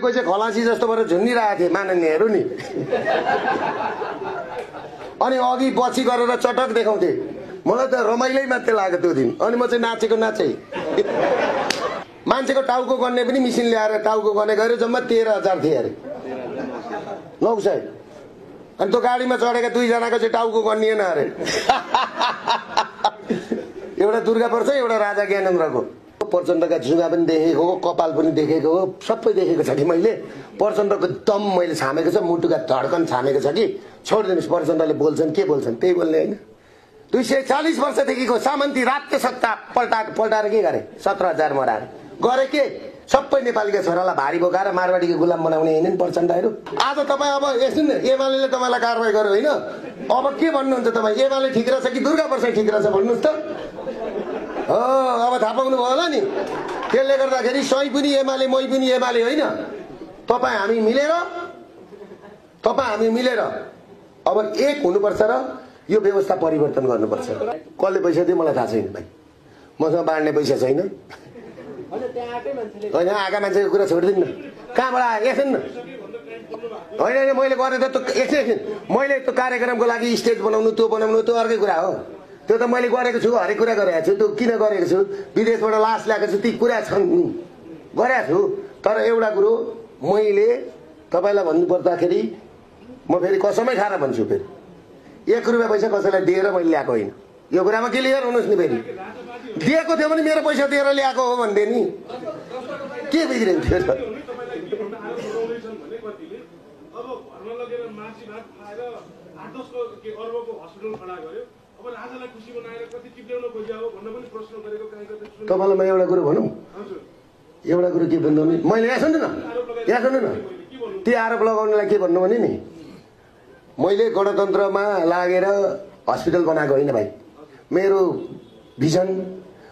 कोही चाहिँ खलासी जस्तो भएर झुन्डिरहेको थिए माननीयहरू नि। अनि अघि पछि गरेर चटक देखाउँथे। मलाई त रमाइलै मात्रै लाग्यो त्यो दिन। अनि म चाहिँ नाचेको नाचै। मान्छेको टाउको गन्ने पनि मिसिन ल्याएर टाउको गने गरे जम्मा 13,000 थिए अरे 900। अनि त्यो गाडीमा चढेका दुईजनाको चाहिँ टाउको गनिएन अरे। एउटा दुर्गा प्रसाद एउटा राजा ज्ञानेन्द्रको। प्रचण्डका जुगा पनि देखेको हो, कपाल पनि देखेको हो, सबै देखेको छ कि मैले। प्रचण्डको दम मैले छामेको छ, मुटुका धड्कन छामेको छ कि। छोडिदिनुहोस्, प्रचण्डले बोल्छन् के बोल्छन् त्यही बोल्ने होइन। 240 वर्षदेखिको सामन्ती राज्य सत्ता पल्टाएर के गरे? 17,000 मराएर गरे के? सबै नेपालीका छोरालाई भारी बोकाएर मारवाडीको गुलाम बनाउने होइन नि प्रचण्डहरू। आज तपाईँ अब यसो न, एमाले तपाईँलाई कारवाही गर्यो होइन, अब के भन्नुहुन्छ तपाईँ? एमाले ठिक रहेछ कि दुर्गा प्रसाद ठिक रहेछ भन्नुहोस् त। हो अब थाहा पाउनु भयो होला नि। त्यसले गर्दाखेरि सही पनि एमाले, मै पनि एमाले होइन। तपाईँ हामी मिलेर अब एक हुनुपर्छ र यो व्यवस्था परिवर्तन गर्नुपर्छ। कसले पैसा दियो मलाई थाहा छैन भाइ, मसँग बाँड्ने पैसा छैन। होइन आएका मान्छेको कुरा छोडिदिनु न। कहाँबाट आयो एकछिन न। होइन मैले गरेँ त एकछिन मैले त्यो कार्यक्रमको लागि स्टेज बनाउनु त्यो बनाउनु त्यो अर्कै कुरा हो। त्यो त मैले गरेको छु, हरेक कुरा गरेको छु। त्यो किन गरेको छु? विदेशबाट लास ल्याएको छु, ती कुरा छन् गरेको छु। तर एउटा कुरो मैले तपाईँलाई भन्नुपर्दाखेरि म फेरि कसमै खाएर भन्छु, फेरि 1 रुपियाँ पैसा कसैलाई दिएर मैले ल्याएको होइन। यो कुरामा क्लियर हुनुहोस् नि। फेरि दिएको थियो भने मेरो पैसा दिएर ल्याएको हो भन्दै नि के बिग्रिन्थ्यो त? तपाईँलाई म एउटा कुरो भनौँ, एउटा कुरो के भन्नु भने मैले यहाँ सुन्नु न, त्यो आरोप लगाउनलाई के भन्नु भने नि, मैले गणतन्त्रमा लागेर हस्पिटल बनाएको होइन भाइ। मेरो भिजन,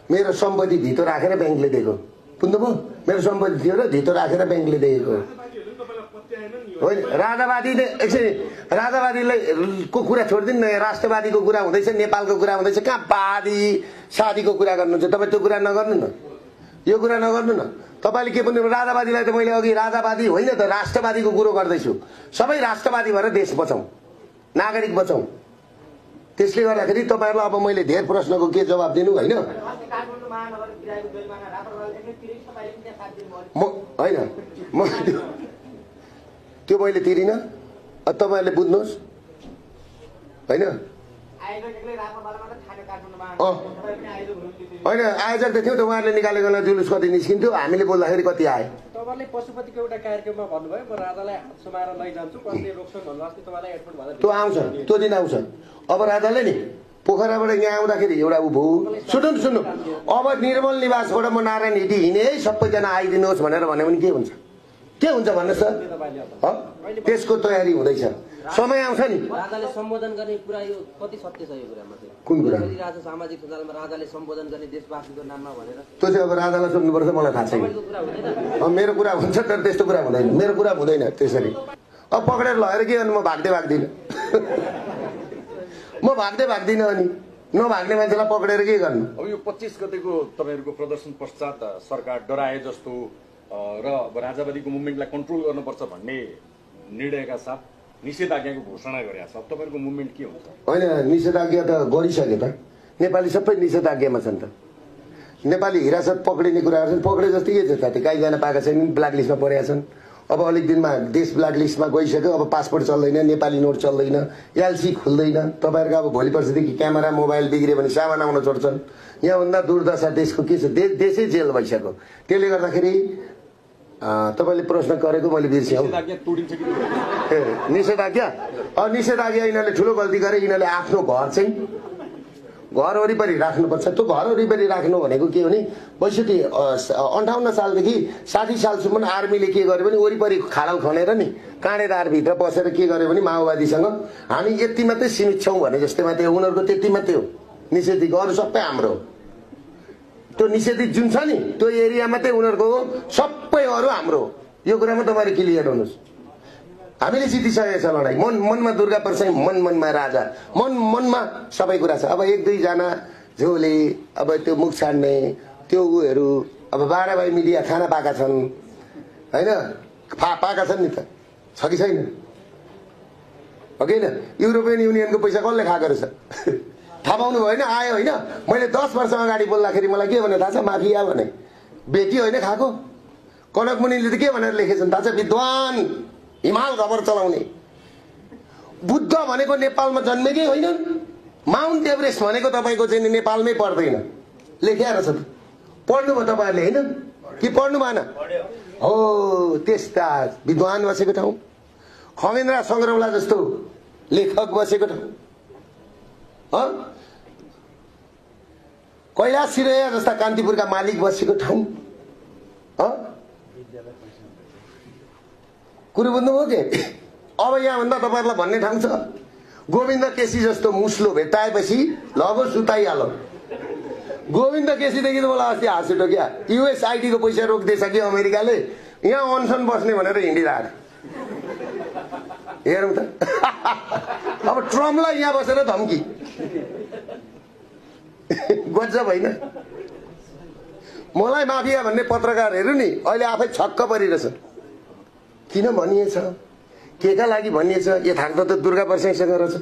मेरो सम्पत्ति धितो राखेर ब्याङ्कले दिएको। बुझ्नुभयो? मेरो सम्पत्ति थियो र धितो राखेर ब्याङ्कले दिएको होइन। राजावादीले एकछिन राजावादीलाई को कुरा छोडिदिनु न। राष्ट्रवादीको कुरा हुँदैछ, नेपालको कुरा हुँदैछ, कहाँ वादी सादीको कुरा गर्नुहुन्छ तपाईँ? त्यो कुरा नगर्नु न, यो कुरा नगर्नु न। तपाईँले के भन्नु? राजावादीलाई त मैले अघि राजावादी होइन त राष्ट्रवादीको कुरो गर्दैछु। सबै राष्ट्रवादी भएर देश बचाउँ, नागरिक बचाउँ। त्यसले गर्दाखेरि तपाईँहरूलाई अब मैले धेर प्रश्नको के जवाब दिनु होइन। म त्यो मैले तिरिनँ, तपाईँहरूले बुझ्नुहोस् होइन। होइन आयोजक त थियो त, उहाँहरूले निकालेको जुलुस कति निस्किन्थ्यो, हामीले बोल्दाखेरि कति आयो। तपाईँले पशुपतिको एउटा कार्यक्रममा भन्नुभयो म राजालाई हात समाएर लैजान्छु, कसले रोक्छन् भन्नु अस्ति तपाईँलाई एडमिट भएर त्यो आउँछ, त्यो दिन आउँछ। अब राजाले नि पोखराबाट यहाँ आउँदाखेरि एउटा ऊ भयो। सुन्नु अब निर्मल निवासबाट म नारायण हिँडी हिँडे है सबैजना आइदिनुहोस् भनेर भन्यो भने के हुन्छ? के हुन्छ भन्नुहोस् त? त्यसको तयारी हुँदैछ, समय आउँछ नि। राजाले सम्बोधन गर्ने कुरा यो कति सत्य छ? यो कुरामा कुन कुरा? राजा सामाजिक सञ्जालमा राजाले सम्बोधन गर्ने देशवासीको नाममा भनेर त्यो चाहिँ अब राजालाई सोध्नुपर्छ, मलाई थाहा छैन। मेरो कुरा हुन्छ तर त्यस्तो कुरा हुँदैन, मेरो कुरा हुँदैन त्यसरी। अब पक्रेर लगेर के गर्नु? म भाग्दिनँ म भाग्दिनँ अनि नभाग्ने मान्छेलाई पक्रेर के गर्नु? अब यो 25 गतेको तपाईँहरूको प्रदर्शन पश्चात सरकार डराए जस्तो र राजावादीको मुभमेन्टलाई कन्ट्रोल गर्नुपर्छ भन्ने निर्णयका साथ निषेधाज्ञाको घोषणा गरेका छ। तपाईँहरूको मुभमेन्ट के हुन्छ? होइन निषेधाज्ञा त गरिसक्यो त, नेपाली सबै निषेधाज्ञामा छन् त। नेपाली हिरासत पक्रिने कुराहरू छन्, पक्रे जस्तै के छ त? कहीँ जान पाएका छैनन्, ब्ल्याक लिस्टमा परेका छन्। अब अलिक दिनमा देश ब्ल्याक लिस्टमा गइसक्यो, अब पासपोर्ट चल्दैन, नेपाली नोट चल्दैन, एलसी खुल्दैन। तपाईँहरूको अब भोलि पर्सिदेखि क्यामेरा मोबाइल बिग्रियो भने सामान आउन छोड्छन्। यहाँभन्दा दुर्दशा देशको के छ? देशै जेल भइसक्यो। त्यसले गर्दाखेरि तपाईँले प्रश्न गरेको मैले बिर्सेँ। निषेधाज्ञा निषेधाज्ञा यिनीहरूले ठुलो गल्ती गरे। यिनीहरूले आफ्नो घर चाहिँ घर वरिपरि राख्नुपर्छ। त्यो घर वरिपरि राख्नु भनेको के हो भने 58 सालदेखि 60 सालसम्म आर्मीले के गर्यो भने वरिपरि खाडल खनेर नि काँडेदारभित्र बसेर के गर्यो भने माओवादीसँग हामी यति मात्रै सीमित छौँ भने जस्तै मात्रै उनीहरूको त्यति मात्रै हो निषेधित। अरू सबै हाम्रो त्यो निषेधित जुन छ नि त्यो एरिया मात्रै उनीहरूको हो, सबै अरू हाम्रो। यो कुरामा तपाईँले क्लियर हुनुहोस्। हामीले जितिसकेको छ लडाई। मनमा दुर्गा प्रसाद, मनमा राजा, मनमा सबै कुरा छ। अब 1-2 जना झोले अब त्यो मुख छाड्ने त्यो उहरू अब 12 भाइ मिडिया खाना पाएका छन् होइन। पाएका छन् नि त, छ कि छैन? हो कि होइन? युरोपियन युनियनको पैसा कसले खाएको रहेछ? थाहा पाउनु भयो होइन? आयो होइन? मैले 10 वर्ष अगाडि बोल्दाखेरि मलाई के भने थाहा छ? माफिया भने। बेटी होइन खाएको। कनक मुनिले त के भनेर लेखेछन् थाहा छ? विद्वान, हिमाल खबर चलाउने। बुद्ध भनेको नेपालमा जन्मेकै होइनन्। माउन्ट एभरेस्ट भनेको तपाईँको चाहिँ नेपालमै पर्दैन, लेख्या रहेछ। पढ्नु भयो तपाईँहरूले होइन कि पढ्नु भएन? हो, त्यस्ता विद्वान बसेको ठाउँ, खगेन्द्र सङ्ग्रौला जस्तो लेखक बसेको ठाउँ, कैलाश सिरैया जस्ता कान्तिपुरका मालिक बसेको ठाउँ। कुरो बुझ्नुभयो के? अब यहाँभन्दा तपाईँहरूलाई भन्ने ठाउँ छ। गोविन्द केसी जस्तो मुस्लो भेट्टाएपछि लगो सुताइहाल। गोविन्द केसीदेखि त मलाई अस्ति हाँस उठ्यो क्या। युएसआइडीको पैसा रोक्दैछ कि अमेरिकाले, यहाँ अनसन बस्ने भनेर हिँडिरहेको। हेरौँ त। अब ट्रम्पलाई यहाँ बसेर धम्की गजब होइन? मलाई माफिया भन्ने पत्रकारहरू नि अहिले आफै छक्क परिरहेछ। किन भनिएछ? के का लागि भनिएछ? यथार्थ त दुर्गा प्रसाईसँग रहेछ।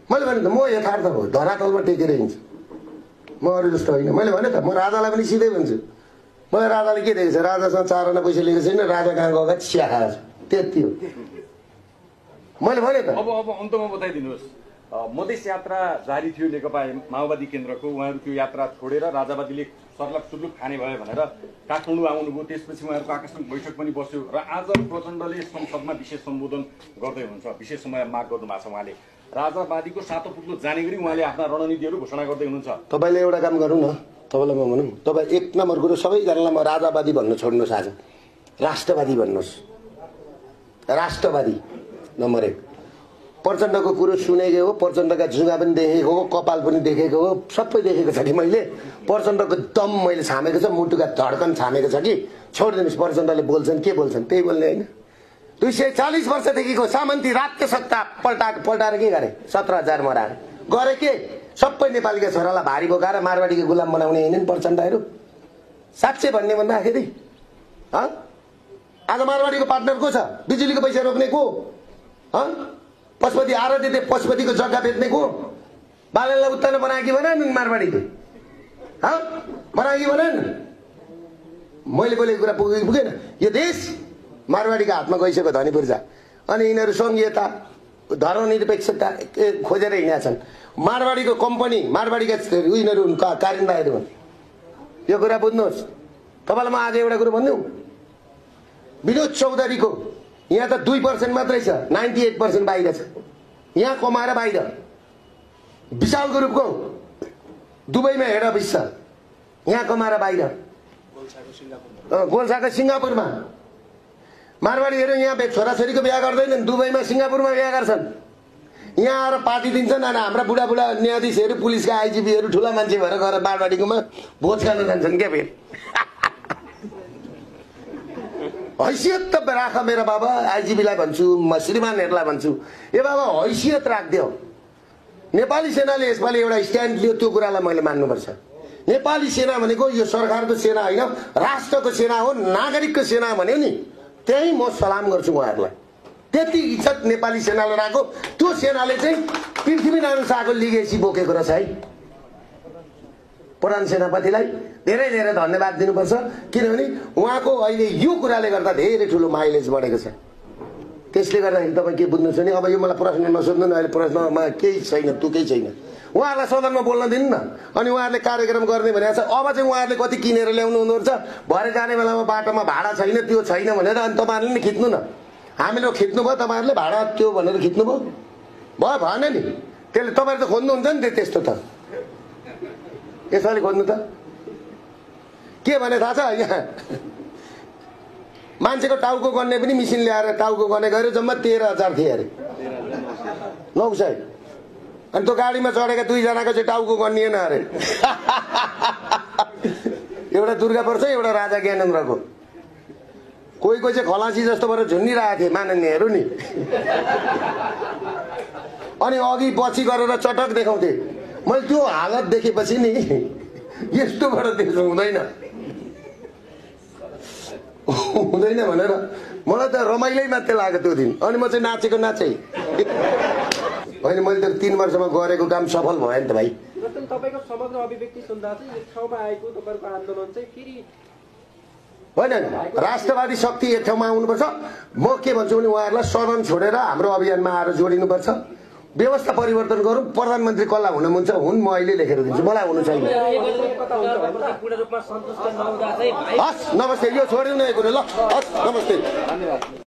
मैले भने त म यथार्थ हो, धरातलमा टेकेर हिँड्छु, म अरू जस्तो होइन। मैले भने त म राजालाई पनि सिधै भन्छु। मलाई राजाले के दिएको छ? राजासँग 4 आना पैसा लिएको छैन, राजा कहाँ गएको चिया खाएको छ, त्यति हो। मैले भने त। अब अन्तमा बताइदिनुहोस्, मधेस यात्रा जारी थियो नेकपा माओवादी केन्द्रको, उहाँहरू त्यो यात्रा छोडेर राजावादीले सर्लक सुर्लुक खाने भयो भनेर काठमाडौँ आउनुभयो। त्यसपछि उहाँहरूको आकस्मिक बैठक पनि बस्यो र आज प्रचण्डले संसदमा विशेष सम्बोधन गर्दै हुनुहुन्छ। विशेष समय माग गर्नु भएको छ। उहाँले राजावादीको सातो पुत्लो जाने गरी उहाँले आफ्ना रणनीतिहरू घोषणा गर्दै हुनुहुन्छ। तपाईँले एउटा काम गरौँ न, तपाईँलाई म भनौँ, तपाईँ 1 नम्बर कुरो सबैजनालाई म राजावादी भन्नु छोड्नुहोस्, आज राष्ट्रवादी भन्नुहोस्। राष्ट्रवादी नम्बर 1। प्रचण्डको कुरो सुनेको हो, प्रचण्डका जुङ्गा पनि देखेको हो, कपाल पनि देखेको हो, सबै देखेको छ कि मैले। प्रचण्डको दम मैले छामेको छ, मुटुका धड्कन छामेको छ कि। छोडिदिनुहोस्, प्रचण्डले बोल्छन् के बोल्छन् त्यही बोल्ने होइन। 240 वर्षदेखिको सामन्ती राज्य सत्ता पल्टाएर के गरे? 17,000 मराएर गरे के? सबै नेपालीका छोरालाई भारी बोकाएर मारवाडीको गुलाम बनाउने होइन प्रचण्डहरू। साँच्चै भन्ने भन्दाखेरि आज मारवाडीको पार्टनर को छ? बिजुलीको पैसा रोक्ने को? पशुपति आराध्य पशुपतिको जग्गा बेच्ने को? बालनलाई उत्तानो बनायो कि बनाएन मारवाडीले? बनायो कि बनाएन? मैले बोलेको कुरा पुगेन? यो देश मारवाडीको हातमा गइसक्यो, धनी पूर्जा। अनि यिनीहरू सङ्घीयता, धर्मनिरपेक्षता खोजेर हिँडेका छन्। मारवाडीको कम्पनी, मारवाडीका यिनीहरू कारिन्दाहरू हुन्। यो कुरा बुझ्नुहोस्। तपाईँलाई म आज एउटा कुरो भनिदिउँ, विनोद चौधरीको यहाँ त 2% मात्रै छ, 98% बाहिर छ। यहाँ कमाएर बाहिर। विशाल ग्रुपको दुबईमा हेड अफिस छ, यहाँ कमाएर बाहिर। गोल्साको सिङ्गापुरमा। मारवाडीहरू यहाँ छोराछोरीको बिहा गर्दैनन्, दुबईमा सिङ्गापुरमा बिहा गर्छन्। यहाँ आएर पार्टी दिन्छन् अनि हाम्रा बुढाबुढा न्यायाधीशहरू, पुलिसका आइजिपीहरू ठुला मान्छे भएर गएर मारवाडीकोमा भोज खान जान्छन् क्या फेरि। हैसियत त राख मेरा बाबा। आइजिपीलाई भन्छु, म श्रीमानहरूलाई भन्छु, ए बाबा हैसियत राखिदियो। नेपाली सेनाले यसपालि एउटा स्ट्यान्ड लियो, त्यो कुरालाई मैले मान्नुपर्छ। नेपाली सेना भनेको यो सरकारको सेना होइन, राष्ट्रको सेना हो, नागरिकको सेना भन्यो नि, त्यही म सलाम गर्छु उहाँहरूलाई। त्यति इज्जत नेपाली सेनाले राखेको। त्यो सेनाले चाहिँ पृथ्वीनारायण शाहको लिगेसी बोकेको रहेछ है। प्रधान सेनापतिलाई धेरै धेरै धन्यवाद दिनुपर्छ, किनभने उहाँको अहिले यो कुराले गर्दा धेरै ठुलो माइलेज बढेको छ। त्यसले गर्दाखेरि तपाईँ के बुझ्नुहुन्छ नि? अब यो मलाई प्रश्न नसोध्नु न, अहिले प्रश्नमा केही छैन, तुकै छैन। उहाँहरूलाई सदनमा बोल्न दिनु न। अनि उहाँहरूले कार्यक्रम गर्ने भनेको छ। अब चाहिँ उहाँहरूले कति किनेर ल्याउनु हुनुहुन्छ, भरे जाने बेलामा बाटोमा भाडा छैन, त्यो छैन भनेर अनि तपाईँहरूले नि खिच्नु न। हामीले खिच्नुभयो, तपाईँहरूले भाडा त्यो भनेर खिच्नुभयो, भयो भएन नि? त्यसले तपाईँहरू त खोज्नुहुन्छ नि त्यस्तो त। यसपालि खोज्नु त के भने थाहा छ? यहाँ मान्छेको टाउको गर्ने पनि मिसिन ल्याएर टाउको गर्ने गएर जम्मा 13,000 थिए अरे, 900। अनि त्यो गाडीमा चढेका 2 जनाको चाहिँ टाउको गनिएन अरे। एउटा दुर्गा पर्छ, एउटा राजा ज्ञानेन्द्रको। कोही कोही चाहिँ खलासी जस्तो भएर झुन्डिरहेको थिए माननीयहरू नि। अनि अघि पछि गरेर चटक देखाउँथे। मैले त्यो हालत देखेपछि नि यस्तोबाट देख्नु हुँदैन। हुँदैन भनेर मलाई त रमाइलै मात्रै लाग्यो त्यो दिन अनि म चाहिँ नाचेको नाचै होइन मैले त 3 वर्षमा गरेको काम सफल भयो नि त भाइ जस्तै तपाईँको समग्र अभिव्यक्ति सुन्दा चाहिँ एक ठाउँमा आएको तपाईँको आन्दोलन चाहिँ फेरि होइन राष्ट्रवादी शक्ति एक ठाउँमा आउनुपर्छ म के भन्छु भने उहाँहरूलाई सदन छोडेर हाम्रो अभियानमा आएर जोडिनुपर्छ व्यवस्था परिवर्तन गरौँ प्रधानमन्त्री कसलाई हुन मन छ हुन् म अहिले लेखेर दिन्छु मलाई हुनु छैन हस् नमस्ते यो छोड्यौँ न यो कुरो ल हस् नमस्ते